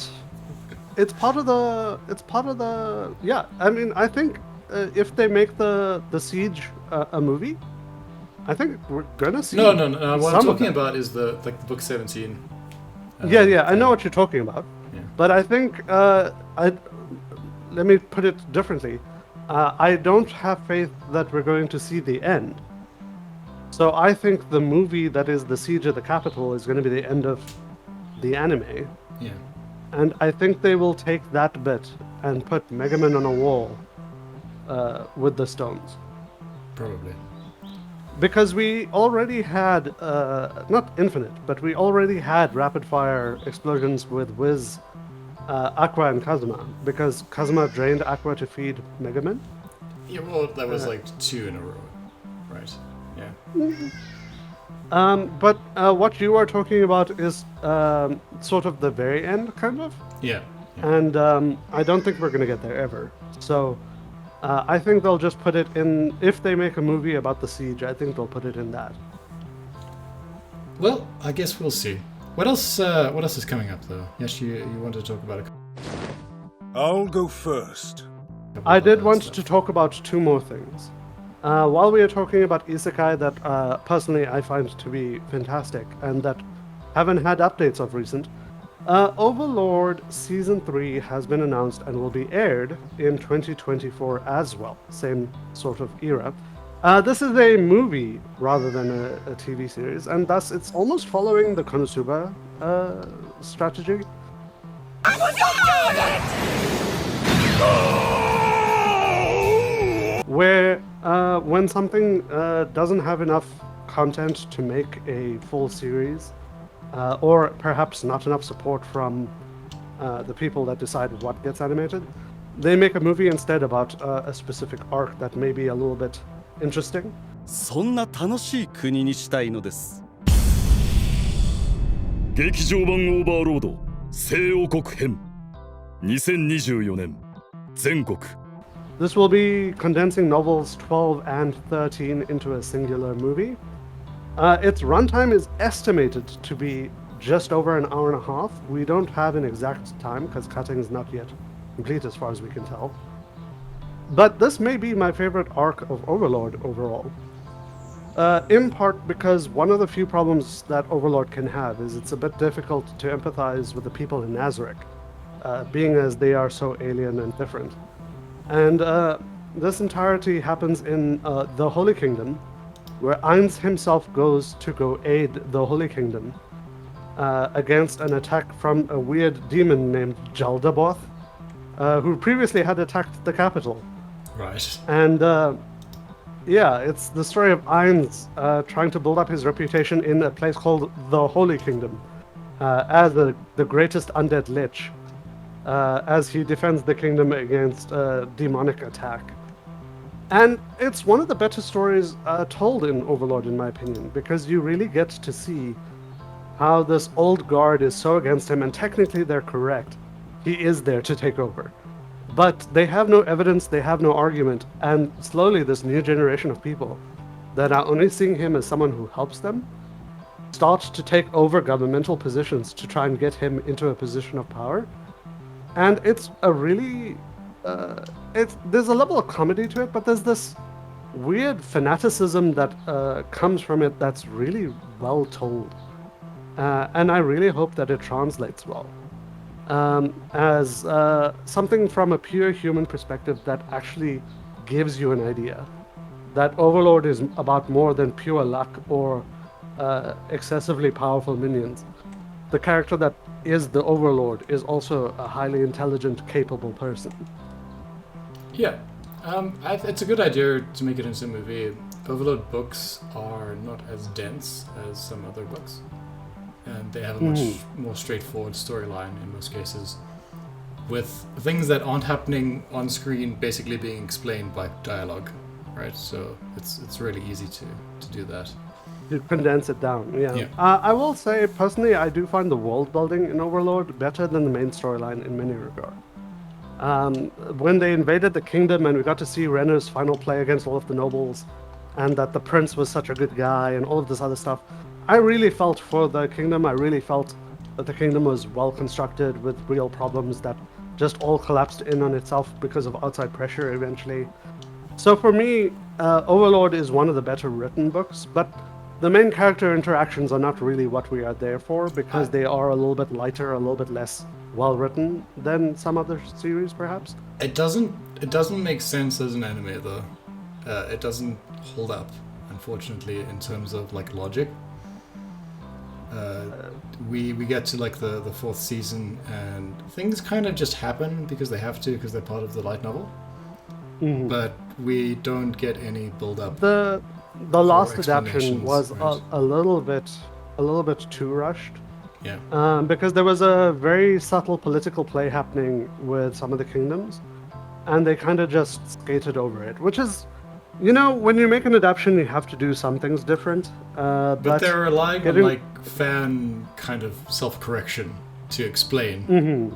It's part of the. Yeah, I mean, I think if they make the Siege a movie, I think we're gonna see. No. What I'm some of talking them. about is the book 17. Yeah, I know what you're talking about. Yeah. But I think let me put it differently. I don't have faith that we're going to see the end. So I think the movie that is the Siege of the Capital is going to be the end of the anime. Yeah. And I think they will take that bit and put Megaman on a wall with the stones. Probably. Because we already had, not infinite, but we already had rapid fire explosions with Wiz, Aqua, and Kazuma. Because Kazuma drained Aqua to feed Megaman. Yeah, well, that was like 2 in a row. Right. Yeah. But what you are talking about is sort of the very end, kind of. Yeah. And I don't think we're going to get there ever. So I think they'll just put it in. If they make a movie about the siege, I think they'll put it in that. Well, I guess we'll see. What else? What else is coming up, though? Yes, you want to talk about I'll go first. I did want to talk about two more things. While we are talking about isekai that personally I find to be fantastic and that haven't had updates of recent, Overlord Season 3 has been announced and will be aired in 2024 as well. Same sort of era. This is a movie rather than a TV series, and thus it's almost following the Konosuba strategy. Where when something doesn't have enough content to make a full series, or perhaps not enough support from the people that decided what gets animated, they make a movie instead about a specific arc that may be a little bit interesting. そんな楽しい国にしたいのです。劇場版オーバーロード西王国編2024年全国 This will be condensing novels 12 and 13 into a singular movie. Its runtime is estimated to be just over an hour and a half. We don't have an exact time because cutting is not yet complete as far as we can tell. But this may be my favorite arc of Overlord overall. In part because one of the few problems that Overlord can have is it's a bit difficult to empathize with the people in Nazarick, being as they are so alien and different. And this entirety happens in the Holy Kingdom, where Ainz himself goes to go aid the Holy Kingdom against an attack from a weird demon named Jaldaboth, who previously had attacked the capital. Right. And yeah, it's the story of Ainz trying to build up his reputation in a place called the Holy Kingdom as the greatest undead lich, as he defends the kingdom against demonic attack. And it's one of the better stories told in Overlord, in my opinion, because you really get to see how this old guard is so against him, and technically they're correct. He is there to take over. But they have no evidence, they have no argument, and slowly this new generation of people that are only seeing him as someone who helps them start to take over governmental positions to try and get him into a position of power. And it's a really... there's a level of comedy to it, but there's this weird fanaticism that comes from it that's really well told. And I really hope that it translates well. As something from a pure human perspective that actually gives you an idea that Overlord is about more than pure luck or excessively powerful minions. The character that is the Overlord is also a highly intelligent, capable person. Yeah. It's a good idea to make it into a movie. Overlord books are not as dense as some other books. And they have a much more straightforward storyline in most cases, with things that aren't happening on screen basically being explained by dialogue, right? So it's really easy to do that. To condense it down, yeah. Yeah. I will say, personally, I do find the world building in Overlord better than the main storyline in many regards. When they invaded the kingdom and we got to see Renner's final play against all of the nobles, and that the prince was such a good guy and all of this other stuff, I really felt for the kingdom. I really felt that the kingdom was well constructed with real problems that just all collapsed in on itself because of outside pressure eventually. So for me, Overlord is one of the better written books, but the main character interactions are not really what we are there for because they are a little bit lighter, a little bit less well written than some other series perhaps. It doesn't make sense as an anime though. It doesn't hold up, unfortunately, in terms of like logic. We get to like the fourth season and things kind of just happen because they have to, because they're part of the light novel. Mm-hmm. But we don't get any build up. The last adaptation was right. a little bit too rushed. Yeah. Because there was a very subtle political play happening with some of the kingdoms, and they kind of just skated over it, which is You know, when you make an adaptation, you have to do some things different. But they're relying getting- on like fan kind of self-correction to explain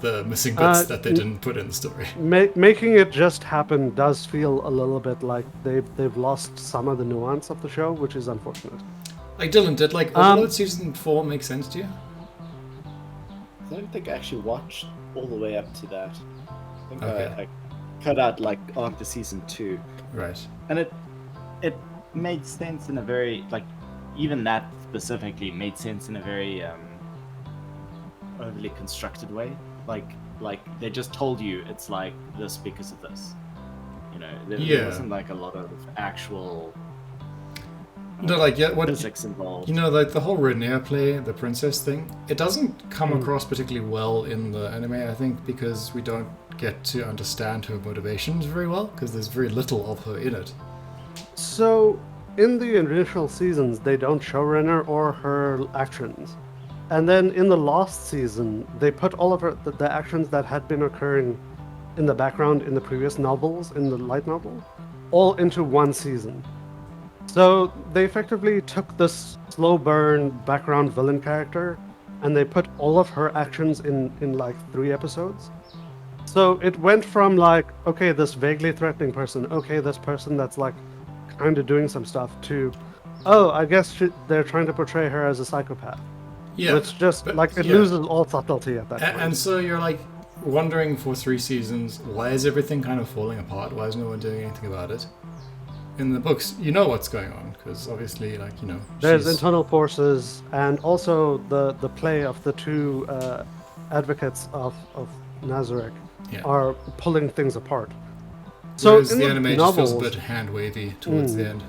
the missing bits that they didn't put in the story. Making it just happen does feel a little bit like they've lost some of the nuance of the show, which is unfortunate. Like Dylan, did like Overlord season 4 make sense to you? I don't think I actually watched all the way up to that. I think Okay. I cut out like after season 2. Right. And it made sense in a very, like, even that specifically made sense in a very overly constructed way. Like they just told you it's like this because of this. You know, there wasn't like a lot of actual No, like what physics involved. you know, like the whole Renea play, the princess thing. It doesn't come across particularly well in the anime, I think, because we don't get to understand her motivations very well, because there's very little of her in it. So, in the initial seasons, they don't show Renner or her actions. And then in the last season, they put all of the actions that had been occurring in the background in the previous novels, in the light novel, all into one season. So they effectively took this slow burn background villain character and they put all of her actions in like 3 episodes. So it went from like, okay, this vaguely threatening person, okay, this person that's like kind of doing some stuff, to, oh, I guess they're trying to portray her as a psychopath. Yeah. It's just but- like it yeah. loses all subtlety at that point. And so you're like wondering for 3 seasons, why is everything kind of falling apart? Why is no one doing anything about it? In the books, you know what's going on, because obviously, like, you know, There's she's- internal forces, and also the play of the 2 advocates of Nazareth Yeah. are pulling things apart. So Whereas in the the anime just novels, feels a bit hand-wavy towards the end.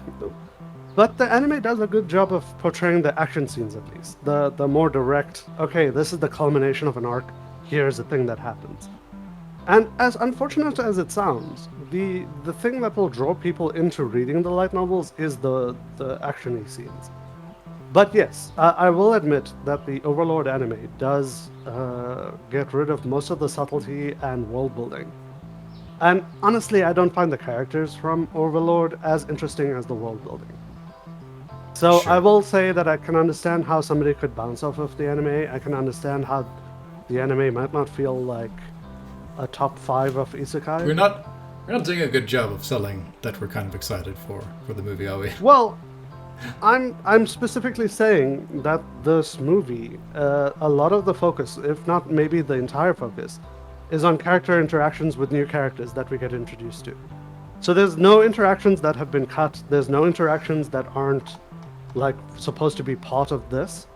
but the anime does a good job of portraying the action scenes at least. The more direct, okay, this is the culmination of an arc, here's the thing that happens. And as unfortunate as it sounds, the thing that will draw people into reading the light novels is the action-y scenes. But yes, I will admit that the Overlord anime does get rid of most of the subtlety and world building. And honestly, I don't find the characters from Overlord as interesting as the world building. So Sure. I will say that I can understand how somebody could bounce off of the anime. I can understand how the anime might not feel like a top 5 of isekai. We're not doing a good job of selling that we're kind of excited for the movie, are we? Well, I'm specifically saying that this movie, a lot of the focus, if not maybe the entire focus, is on character interactions with new characters that we get introduced to. So there's no interactions that have been cut. There's no interactions that aren't like supposed to be part of this.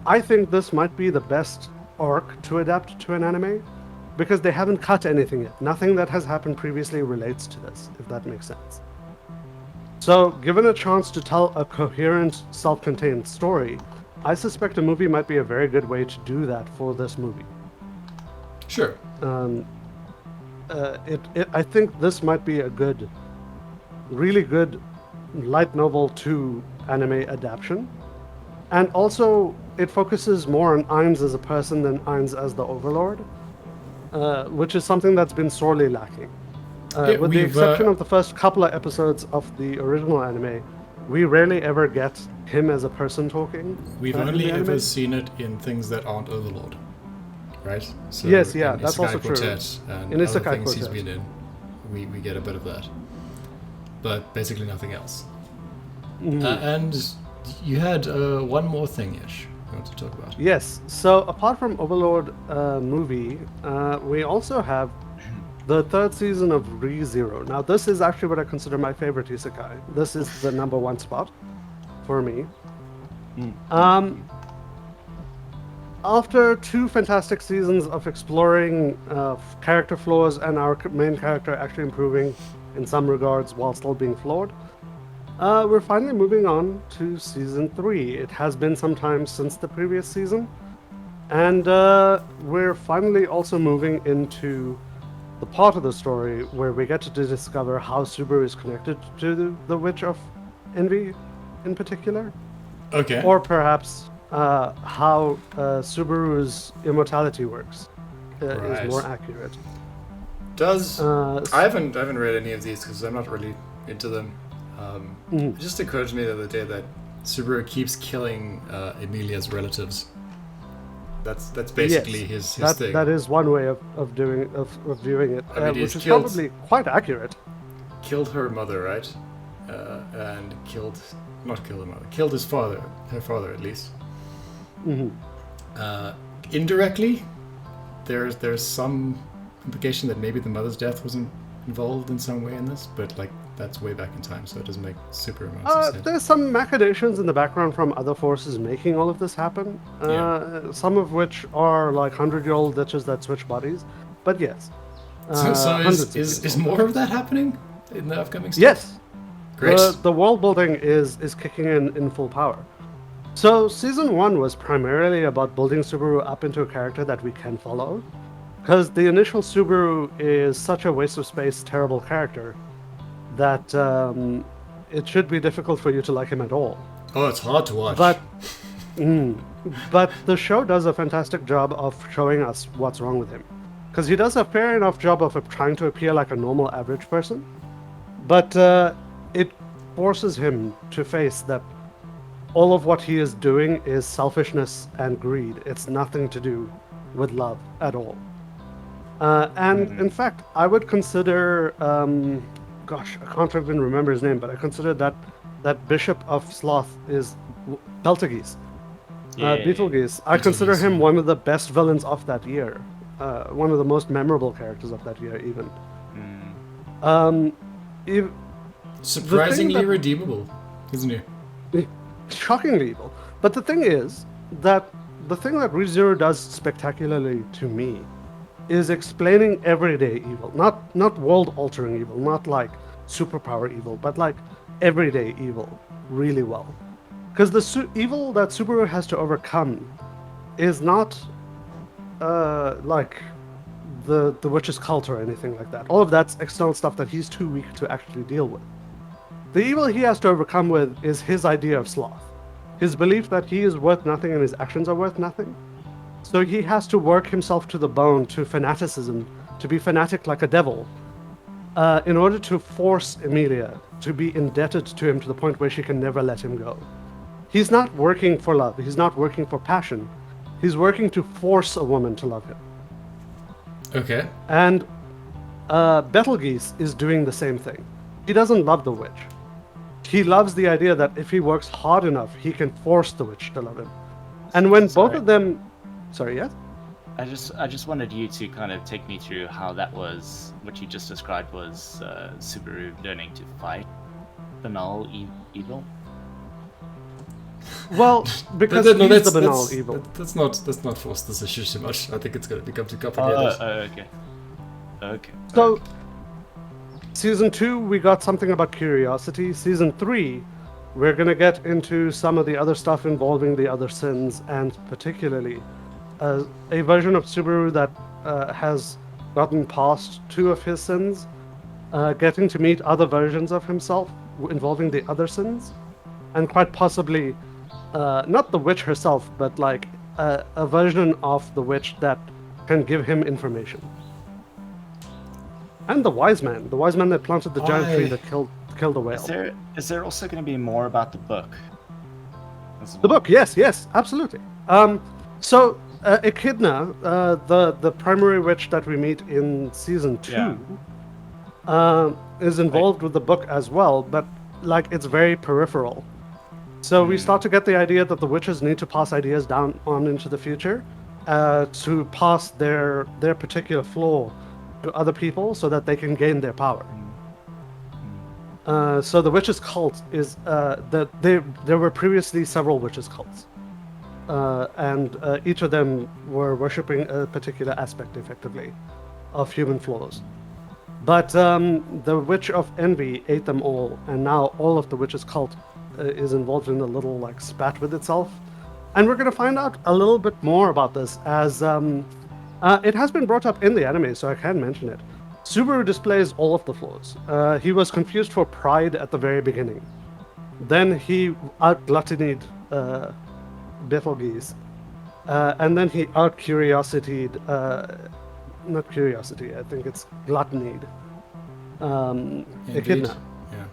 I think this might be the best arc to adapt to an anime, because they haven't cut anything yet. Nothing that has happened previously relates to this, if that makes sense. So, given a chance to tell a coherent, self-contained story, I suspect a movie might be a very good way to do that for this movie. Sure. I think this might be a good, really good light novel to anime adaptation. And also, it focuses more on Ainz as a person than Ainz as the Overlord, which is something that's been sorely lacking. Yeah, With the we've, exception of the first couple of episodes of the original anime, we rarely ever get him as a person talking. We've in only the anime. ever seen it in things that aren't Overlord, right? So Yes, yeah, in that's Isekai also true. Quartet and In other Isekai things he's Quartet. been in, we get a bit of that, but basically nothing else. Mm-hmm. And you had one more thing, Ish, you want to talk about? Yes, so apart from Overlord movie, we also have the 3rd season of ReZero. Now, this is actually what I consider my favorite isekai. This is the number 1 spot for me. After 2 fantastic seasons of exploring character flaws and our main character actually improving in some regards while still being flawed, we're finally moving on to season 3. It has been some time since the previous season, and we're finally also moving into the part of the story where we get to discover how Subaru is connected to the Witch of Envy in particular, Okay. or perhaps how Subaru's immortality works Right. is more accurate. Does Uh, I haven't read any of these because I'm not really into them. It just occurred to me the other day that Subaru keeps killing Emilia's relatives. That's basically his thing. That is one way of viewing it, I mean, which is probably quite accurate. Killed her mother, right? And killed her mother. Killed her father at least. Indirectly, there's some implication that maybe the mother's death wasn't involved in some way in this, but like that's way back in time, so it doesn't make super amounts of sense. There's some machinations in the background from other forces making all of this happen. Some of which are like 100-year-old ditches that switch bodies. But yes. So is more of that happening in the upcoming stuff? Yes. Great. The world building is kicking in full power. So season 1 was primarily about building Subaru up into a character that we can follow. Because the initial Subaru is such a waste of space, terrible character that it should be difficult for you to like him at all. Oh, it's hard to watch. But the show does a fantastic job of showing us what's wrong with him. Because he does a fair enough job of trying to appear like a normal average person. But it forces him to face that all of what he is doing is selfishness and greed. It's nothing to do with love at all. And in fact, I would consider, gosh, I can't even remember his name, but I consider that Bishop of Sloth is Betelgeuse. Betelgeuse. I consider him one of the best villains of that year. One of the most memorable characters of that year, even. Surprisingly redeemable, isn't he? Shockingly evil. But the thing is that the thing that ReZero does spectacularly to me is explaining everyday evil, not world-altering evil, not like superpower evil, but like everyday evil really well. Because the evil that Subaru has to overcome is not like the witch's cult or anything like that. All of that's external stuff that he's too weak to actually deal with. The evil he has to overcome with is his idea of sloth. His belief that he is worth nothing and his actions are worth nothing. So he has to work himself to the bone to fanaticism, to be fanatic like a devil, in order to force Emilia to be indebted to him to the point where she can never let him go. He's not working for love. He's not working for passion. He's working to force a woman to love him. Okay. And Betelgeuse is doing the same thing. He doesn't love the witch. He loves the idea that if he works hard enough, he can force the witch to love him. And when both of them... Sorry, yes? I just wanted you to kind of take me through how that was, what you just described was Subaru learning to fight banal evil. Well, because he's the banal evil. Let's not force this issue too much. I think it's going to become too complicated. Okay. So, Season 2, we got something about curiosity. Season 3, we're going to get into some of the other stuff involving the other sins, and particularly a version of Subaru that has gotten past 2 of his sins, getting to meet other versions of himself involving the other sins, and quite possibly not the witch herself, but like a version of the witch that can give him information. And the wise man that planted the giant tree that killed the whale. Is there also going to be more about the book? The book, yes, absolutely. So Echidna, the primary witch that we meet in season 2, is involved with the book as well, but like it's very peripheral. So we start to get the idea that the witches need to pass ideas down on into the future to pass their particular flaw to other people so that they can gain their power. So the witches cult is there were previously several witches cults, and each of them were worshipping a particular aspect, effectively, of human flaws. But the Witch of Envy ate them all, and now all of the witches cult is involved in a little like spat with itself. And we're going to find out a little bit more about this as it has been brought up in the anime, so I can mention it. Subaru displays all of the flaws. He was confused for pride at the very beginning. Then he out-gluttonied Betelgeuse. And then he out-curiositied... not curiosity, I think it's gluttonied. Echidna. Yeah.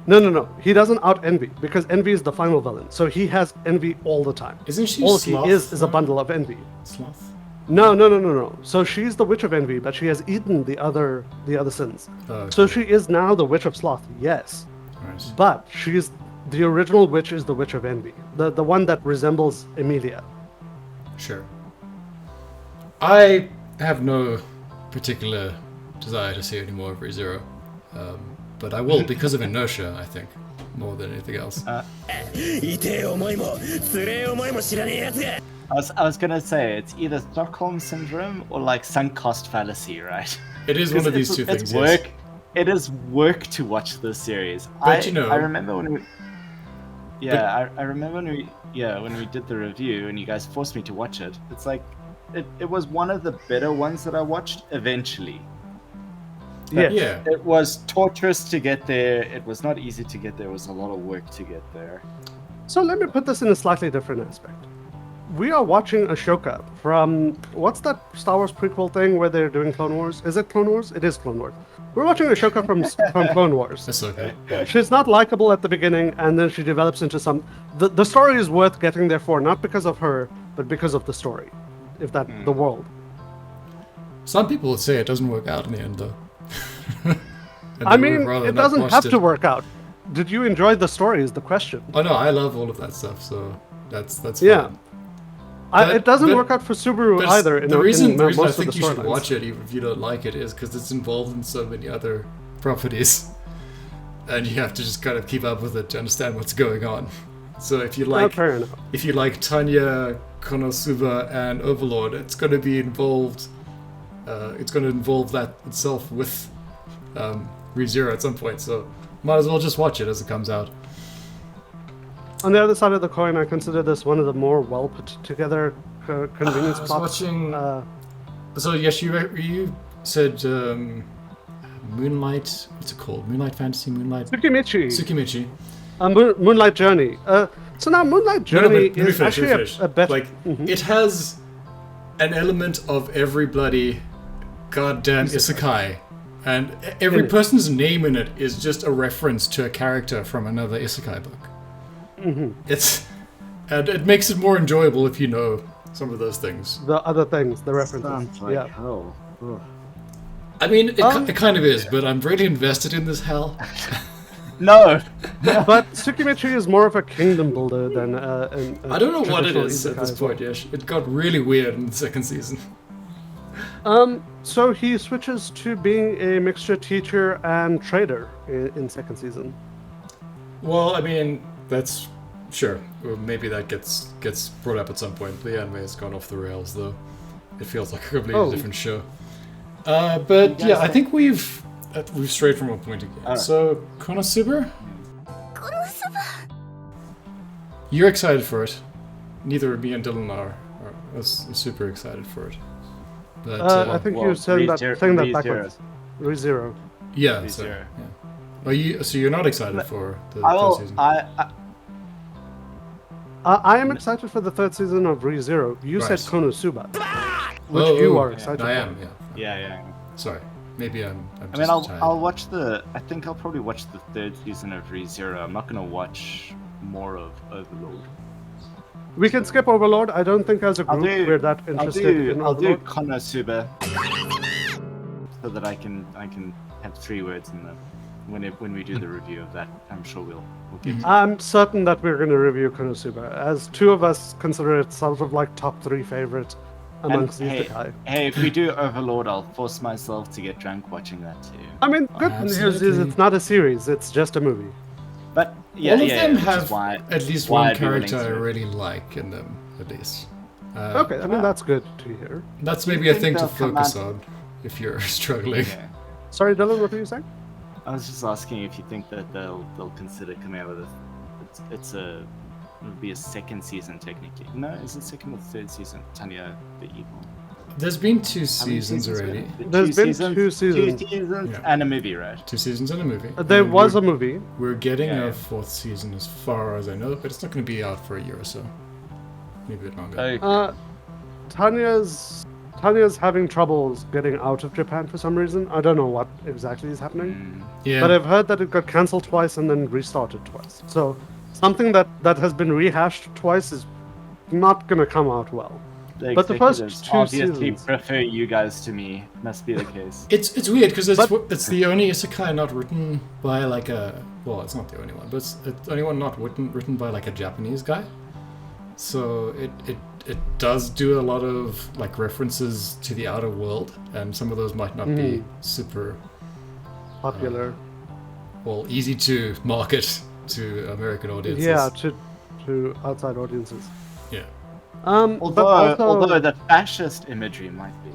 No. He doesn't out Envy because Envy is the final villain. So he has Envy all the time. Isn't she All Sloth? he is a bundle of Envy. Sloth? No. So she's the Witch of Envy, but she has eaten the other sins. Okay. So she is now the Witch of Sloth, yes. Right. But she's the original witch is the Witch of Envy. The one that resembles Emilia. Sure. I have no particular desire to see any more of ReZero. But I will because of inertia, I think, more than anything else. I was gonna say it's either Stockholm syndrome or like sunk cost fallacy, right? It is one of these two things. It's yes. work. It is work to watch this series. But you know, I remember when we. Yeah, I remember when we did the review and you guys forced me to watch it. It's like it was one of the better ones that I watched eventually. Yes. Yeah. It was torturous to get there. It was not easy to get there. It was a lot of work to get there. So let me put this in a slightly different aspect. We are watching Ashoka from what's that Star Wars prequel thing where they're doing Clone Wars? Is it Clone Wars? It is Clone Wars. We're watching Ashoka from Clone Wars. That's okay. She's not likable at the beginning, and then she develops into some. The story is worth getting there for, not because of her, but because of the story, if that the world. Some people would say it doesn't work out in the end, though. I mean, it doesn't have to work out. Did you enjoy the story? Is the question. Oh no, I love all of that stuff, so that's Yeah. fine. It doesn't work out for Subaru But either. The reason I most of think the you should storylines. watch it, even if you don't like it, is because it's involved in so many other properties, and you have to just kind of keep up with it to understand what's going on. So if you like, fair enough. if you like Tanya, Konosuba, and Overlord, it's going to be involved. It's going to involve that itself with ReZero at some point. So might as well just watch it as it comes out. On the other side of the coin, I consider this one of the more well put together convenience I was plots. watching. So yes, you said Moonlight. What's it called? Moonlight Fantasy. Moonlight. Tsukimichi. Tsukimichi. Moonlight Journey. So now Moonlight Journey is actually a better. Like it has an element of every bloody goddamn isekai, and every person's name in it is just a reference to a character from another isekai book. And it makes it more enjoyable if you know some of those things. The other things, the references. Sounds like yeah. hell. Ugh. I mean, it kind of is, but I'm really invested in this hell. No. But Tsukimichi is more of a kingdom builder than I don't know what it is at this point, Yash. It got really weird in the second season. So he switches to being a mixture teacher and trader in second season. Well, I mean, that's sure. Well, maybe that gets brought up at some point. The anime has gone off the rails, though. It feels like a completely different show. But yeah, I think we've strayed from one point again. So, Konosuba? You're excited for it. Neither me and Dylan are super excited for it. But I think you said that saying that backwards. ReZero. Yeah. So, yeah. So you're not excited for the third season? I am excited for the third season of ReZero. You said Konosuba, which you are excited for. I am, yeah. Yeah. Sorry. Maybe I'm I mean, I'll watch I think I'll probably watch the third season of ReZero. I'm not gonna watch more of Overlord. We can skip Overlord. I don't think as a group we're that interested in I'll do Overlord. Konosuba, so that I can have 3 words in them when we do the review of that. I'm sure we'll get to I'm certain that we're going to review Konosuba, as 2 of us consider it sort of like top 3 favorites amongst these isekai. Hey, if we do Overlord, I'll force myself to get drunk watching that too. I mean, good news is it's not a series; it's just a movie. But all of them have at least one character I really like in them, at least. Okay, I mean that's good to hear. That's maybe a thing to focus on if you're struggling. Yeah. Sorry, Dylan, what were you saying? I was just asking if you think that they'll consider coming out with it would be a second season technically. No, is it second or third season? Tanya the Evil. There's been 2 seasons already. There's been 2 seasons. 2 seasons and a movie, right? 2 seasons and a movie. There was a movie. We're getting a 4th season as far as I know, but it's not going to be out for a year or so. Maybe a bit longer. Tanya's Tanya's having troubles getting out of Japan for some reason. I don't know what exactly is happening. Yeah. But I've heard that it got cancelled twice and then restarted twice. So something that has been rehashed twice is not going to come out well. But the first executives two obviously seasons... prefer you guys to me. Must be the case. It's weird because it's But- it's the only isekai not written by like a it's not the only one, but it's the only one not written by like a Japanese guy. So it does do a lot of like references to the outer world, and some of those might not be super popular. easy to market to American audiences. Yeah, to outside audiences. Yeah. Although the fascist imagery might be,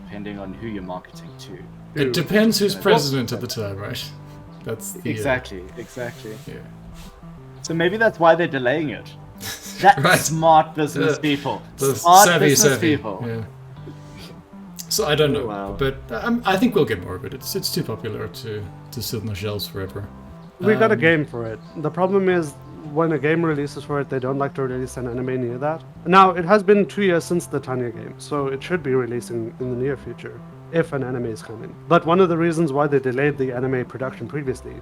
depending on who you're marketing to. It depends who's president at the time, right? That's the, Exactly. Yeah. So maybe that's why they're delaying it. That's Right. smart business people. The Smart savvy business people. Yeah. So I don't know, Wow. but I think we'll get more of it. It's too popular to sit on the shelves forever. We got a game for it. The problem is, when a game releases for it, they don't like to release an anime near that. Now, it has been 2 years since the Tanya game, so it should be releasing in the near future, if an anime is coming. But one of the reasons why they delayed the anime production previously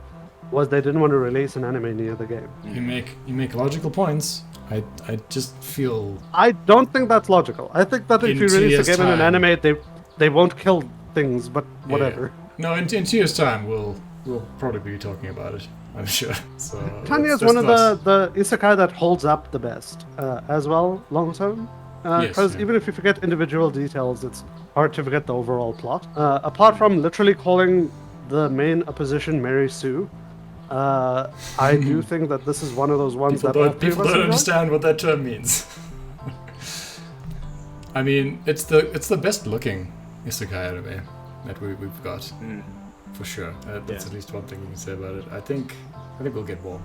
was they didn't want to release an anime near the game. You make logical points. I just feel I don't think that's logical. I think that if In you 2 release a years' game in an time. anime, they won't kill things, but whatever. Yeah. No, in 2 years' time we'll probably be talking about it. I'm sure. So Tanya is one of the isekai that holds up the best as well, long term. Because yeah. even if you forget individual details, it's hard to forget the overall plot. Apart from literally calling the main opposition Mary Sue, I do think that this is one of those ones People that don't, people don't understand what that term means. I mean, it's the best looking isekai anime that we've got. For sure. That's at least one thing you can say about it. I think we'll get more.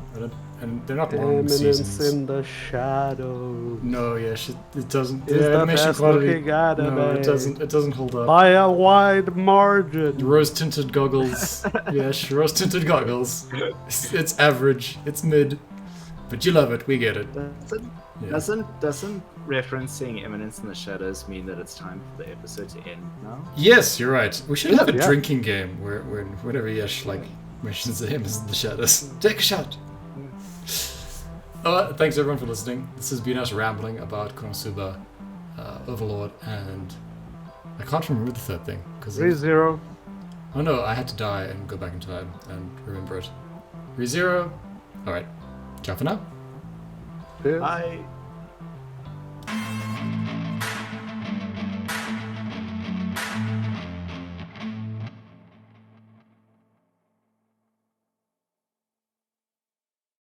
And they're not long Eminence seasons. in the shadows. No, yeah, it doesn't. Is The the animation best quality. looking anime. No, it doesn't hold up. By a wide margin. Rose tinted goggles. Yes, rose tinted goggles. It's average. It's mid. But you love it. We get it. Yeah. Doesn't referencing Eminence in the Shadows mean that it's time for the episode to end now? Yes, you're right. We should have a Yeah. drinking game where whenever Yesh mentions the Eminence in the Shadows, take a shot. Thanks everyone for listening. This has been us rambling about Konosuba, Overlord, and I can't remember the third thing because ReZero. oh no, I had to die and go back in time and remember it. ReZero. All right, ciao for now. Yeah. Bye.